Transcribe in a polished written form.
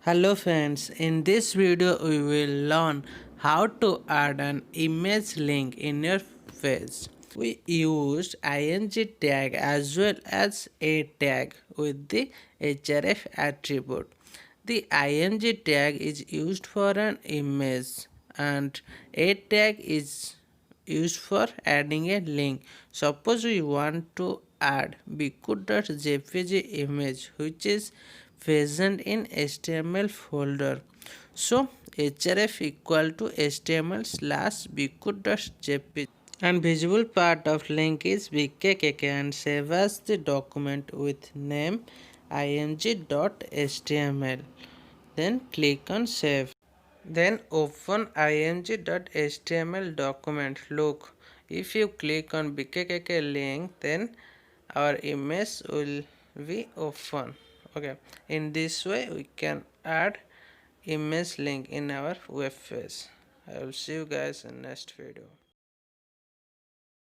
Hello friends, in this video we will learn how to add an image link in your page. We used ing tag as well as a tag with the href attribute. The ing tag is used for an image and a tag is used for adding a link. Suppose we want to add bq.jpg image which is present in HTML folder. So href equal to HTML slash bq.jpg and visible part of link is bkkk and save as the document with name img.html. Then click on save. Then open img.html document. Look, if you click on bkkk link, then our image will be open. Okay, in this way we can add image link in our web page. I will see you guys in next video.